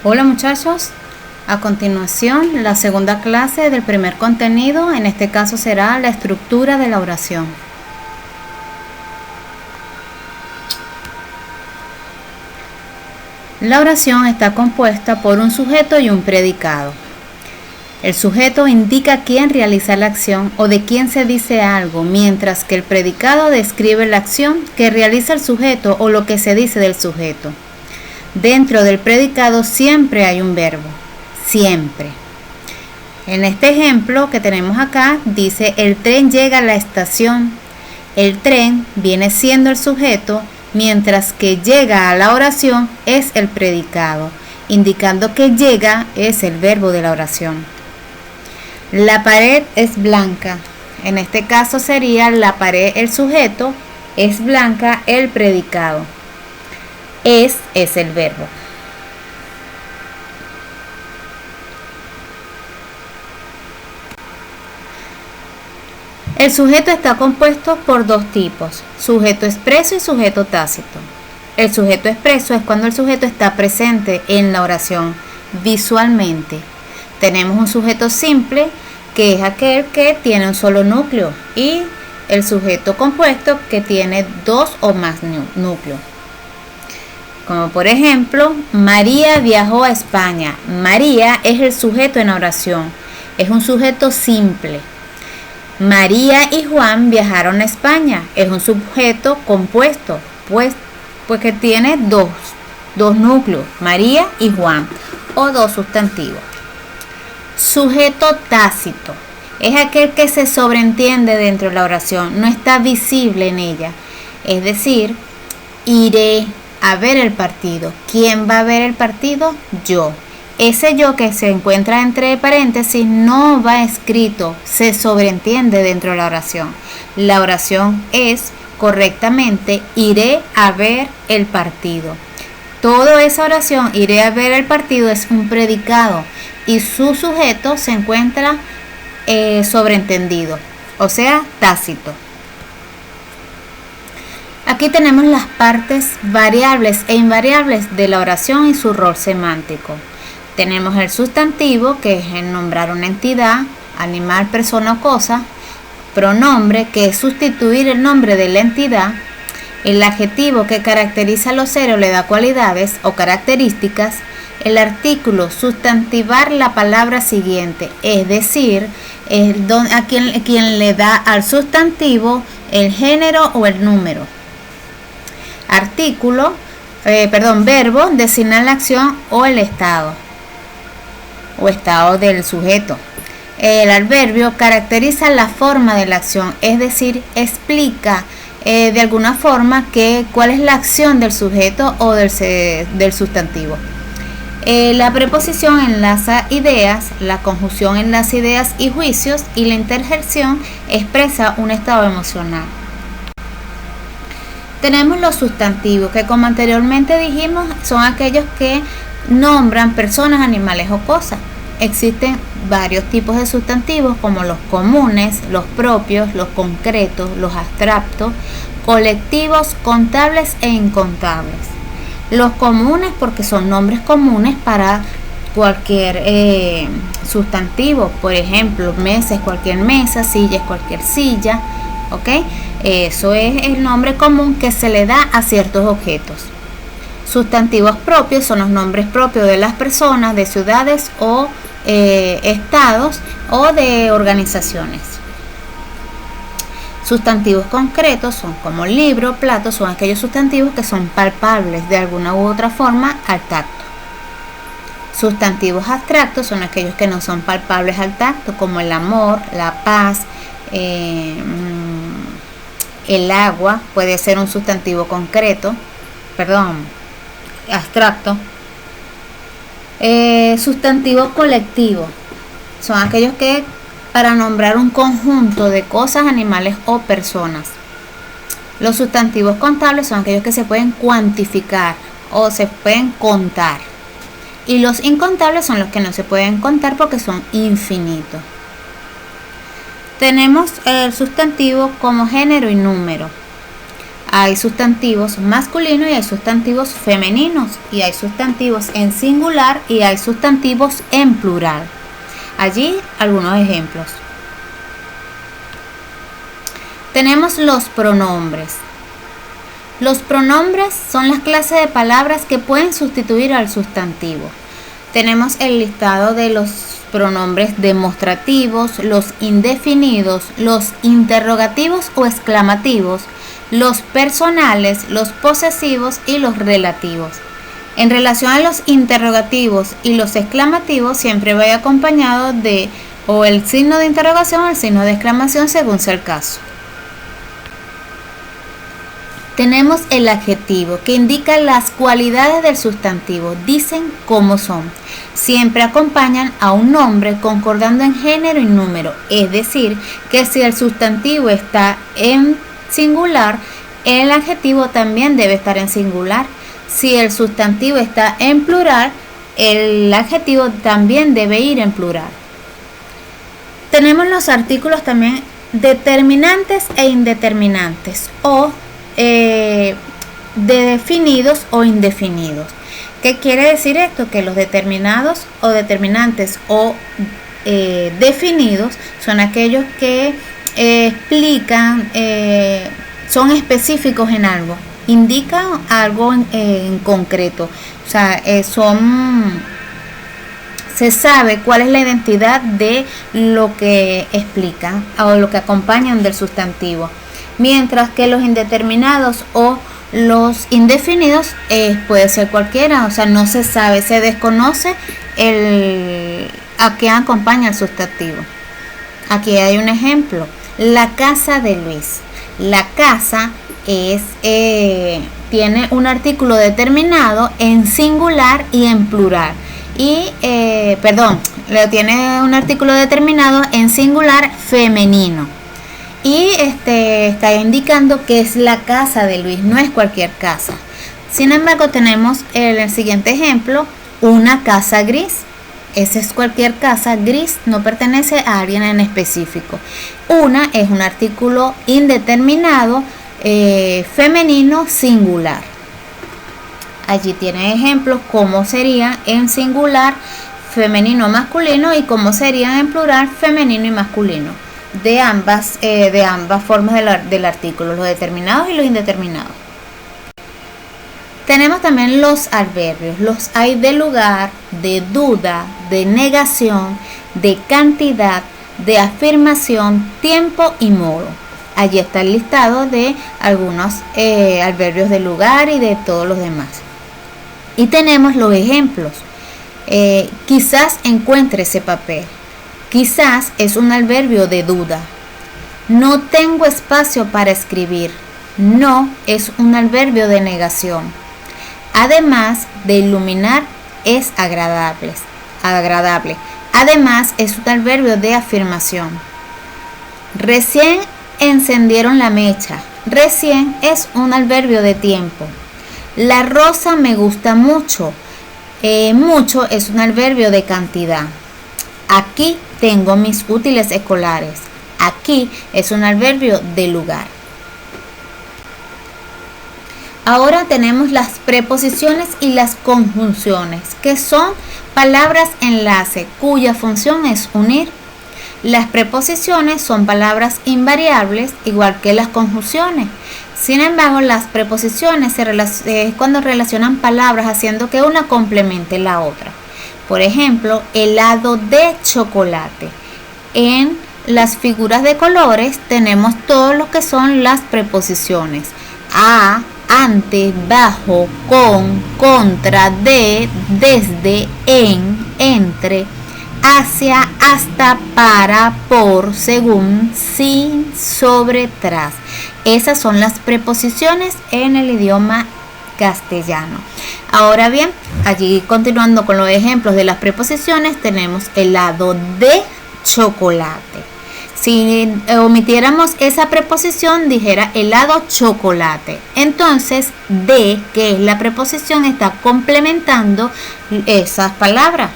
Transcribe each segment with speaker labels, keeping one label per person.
Speaker 1: Hola muchachos, a continuación la segunda clase del primer contenido, en este caso será la estructura de la oración. La oración está compuesta por un sujeto y un predicado. El sujeto indica quién realiza la acción o de quién se dice algo, mientras que el predicado describe la acción que realiza el sujeto o lo que se dice del sujeto. Dentro del predicado siempre hay un verbo, siempre. En este ejemplo que tenemos acá, dice el tren llega a la estación. El tren viene siendo el sujeto, mientras que llega a la oración es el predicado, indicando que llega es el verbo de la oración. La pared es blanca. En este caso sería la pared el sujeto, es blanca el predicado. Es el verbo. El sujeto está compuesto por dos tipos, sujeto expreso y sujeto tácito. El sujeto expreso es cuando el sujeto está presente en la oración visualmente. Tenemos un sujeto simple, que es aquel que tiene un solo núcleo, y el sujeto compuesto, que tiene dos o más núcleos. Como por ejemplo, María viajó a España. María es el sujeto en la oración, es un sujeto simple. María y Juan viajaron a España, es un sujeto compuesto, pues que tiene dos núcleos, María y Juan, o dos sustantivos. Sujeto tácito es aquel que se sobreentiende dentro de la oración, no está visible en ella. Es decir, iré a ver el partido. ¿Quién va a ver el partido? Yo. Ese yo que se encuentra entre paréntesis no va escrito, se sobreentiende dentro de la oración. La oración es correctamente iré a ver el partido. Toda esa oración, iré a ver el partido, es un predicado y su sujeto se encuentra sobreentendido, o sea, tácito. Aquí tenemos las partes variables e invariables de la oración y su rol semántico. Tenemos el sustantivo, que es el nombrar una entidad, animal, persona o cosa. Pronombre, que es sustituir el nombre de la entidad. El adjetivo, que caracteriza a los seres o le da cualidades o características. El artículo, sustantivar la palabra siguiente, es decir, a quien le da al sustantivo el género o el número. Verbo, designar la acción o el estado del sujeto. El adverbio caracteriza la forma de la acción, es decir, explica de alguna forma cuál es la acción del sujeto o del sustantivo. La preposición enlaza ideas, la conjunción enlaza ideas y juicios, y la interjección expresa un estado emocional. Tenemos los sustantivos, que como anteriormente dijimos, son aquellos que nombran personas, animales o cosas. Existen varios tipos de sustantivos, como los comunes, los propios, los concretos, los abstractos, colectivos, contables e incontables. Los comunes porque son nombres comunes para cualquier sustantivo, por ejemplo, mesa es cualquier mesa, silla es cualquier silla, ¿ok? Eso es el nombre común que se le da a ciertos objetos. Sustantivos propios son los nombres propios de las personas, de ciudades o estados o de organizaciones. Sustantivos concretos son como libro, plato, son aquellos sustantivos que son palpables de alguna u otra forma al tacto. Sustantivos abstractos son aquellos que no son palpables al tacto, como el amor, la paz, el agua puede ser un sustantivo abstracto. Sustantivo colectivo son aquellos que para nombrar un conjunto de cosas, animales o personas. Los sustantivos contables son aquellos que se pueden cuantificar o se pueden contar. Y los incontables son los que no se pueden contar porque son infinitos. Tenemos el sustantivo como género y número. hay sustantivos masculinos y hay sustantivos femeninos, y hay sustantivos en singular y hay sustantivos en plural. Allí algunos ejemplos. Tenemos los pronombres. Los pronombres son las clases de palabras que pueden sustituir al sustantivo. Tenemos el listado de los pronombres demostrativos, los indefinidos, los interrogativos o exclamativos, los personales, los posesivos y los relativos. En relación a los interrogativos y los exclamativos, siempre va acompañado de o el signo de interrogación o el signo de exclamación según sea el caso. Tenemos el adjetivo, que indica las cualidades del sustantivo, dicen cómo son. Siempre acompañan a un nombre concordando en género y número, es decir, que si el sustantivo está en singular, el adjetivo también debe estar en singular. Si el sustantivo está en plural, el adjetivo también debe ir en plural. Tenemos los artículos también determinantes e indeterminantes o de definidos o indefinidos. ¿Qué quiere decir esto? Que los determinados o determinantes o definidos son aquellos que explican, son específicos en algo, indican algo en concreto, o sea, se sabe cuál es la identidad de lo que explican o lo que acompañan del sustantivo. Mientras que los indeterminados o los indefinidos puede ser cualquiera, o sea, no se sabe, se desconoce a qué acompaña el sustantivo. Aquí hay un ejemplo, la casa de Luis. La casa tiene un artículo determinado en singular y en plural. Tiene un artículo determinado en singular femenino. Y está indicando que es la casa de Luis, no es cualquier casa. Sin embargo, tenemos el siguiente ejemplo, una casa gris. Esa es cualquier casa, gris no pertenece a alguien en específico. Una es un artículo indeterminado, femenino, singular. Allí tiene ejemplos cómo sería en singular, femenino, masculino, y cómo serían en plural, femenino y masculino. De ambas formas del artículo, los determinados y los indeterminados. Tenemos también los adverbios. Los hay de lugar, de duda, de negación, de cantidad, de afirmación, tiempo y modo. Allí está el listado de algunos adverbios de lugar y de todos los demás. Y tenemos los ejemplos. Quizás encuentre ese papel. Quizás es un adverbio de duda. No tengo espacio para escribir. No es un adverbio de negación. Además de iluminar, es agradable. Además es un adverbio de afirmación. Recién encendieron la mecha. Recién es un adverbio de tiempo. La rosa me gusta mucho. Mucho es un adverbio de cantidad. Aquí tengo mis útiles escolares. Aquí es un adverbio de lugar. Ahora tenemos las preposiciones y las conjunciones, que son palabras enlace cuya función es unir. Las preposiciones son palabras invariables, igual que las conjunciones. Sin embargo, las preposiciones es cuando relacionan palabras haciendo que una complemente la otra. Por ejemplo, helado de chocolate. En las figuras de colores tenemos todo lo que son las preposiciones. A, ante, bajo, con, contra, de, desde, en, entre, hacia, hasta, para, por, según, sin, sobre, tras. Esas son las preposiciones en el idioma castellano. Ahora bien, allí continuando con los ejemplos de las preposiciones, tenemos helado de chocolate. Si omitiéramos esa preposición, dijera helado chocolate. Entonces, de, que es la preposición, está complementando esas palabras.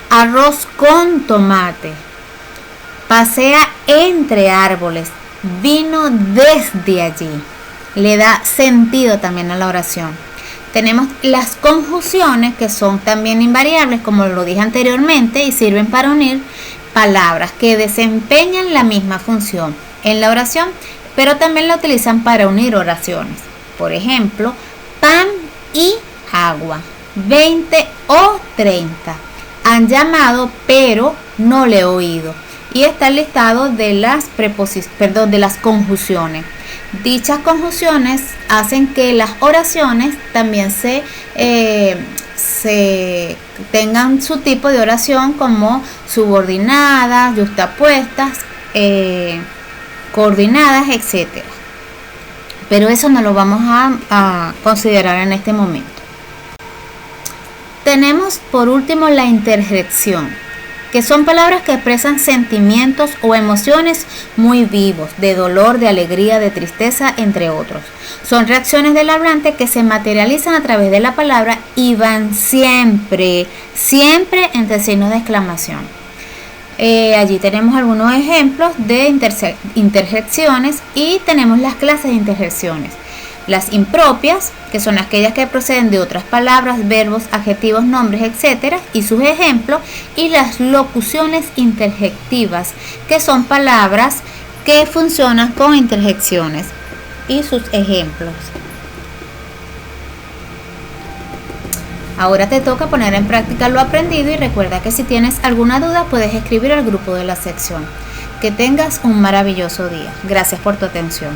Speaker 1: Arroz con tomate. Pasea entre árboles. Vino desde allí. le da sentido también a la oración. Tenemos las conjunciones, que son también invariables, como lo dije anteriormente, y sirven para unir palabras que desempeñan la misma función en la oración, pero también la utilizan para unir oraciones. Por ejemplo, pan y agua, 20 o 30. Han llamado, pero no le he oído. Y está el listado de las de las conjunciones. Dichas conjunciones hacen que las oraciones también se tengan su tipo de oración, como subordinadas, yuxtapuestas, coordinadas, etc. Pero eso no lo vamos a considerar en este momento. Tenemos por último la interjección, que son palabras que expresan sentimientos o emociones muy vivos, de dolor, de alegría, de tristeza, entre otros. Son reacciones del hablante que se materializan a través de la palabra y van siempre entre signos de exclamación. Allí tenemos algunos ejemplos de interjecciones y tenemos las clases de interjecciones. Las impropias, que son aquellas que proceden de otras palabras, verbos, adjetivos, nombres, etc. y sus ejemplos, y las locuciones interjectivas, que son palabras que funcionan con interjecciones y sus ejemplos. Ahora te toca poner en práctica lo aprendido y recuerda que si tienes alguna duda puedes escribir al grupo de la sección. Que tengas un maravilloso día. Gracias por tu atención.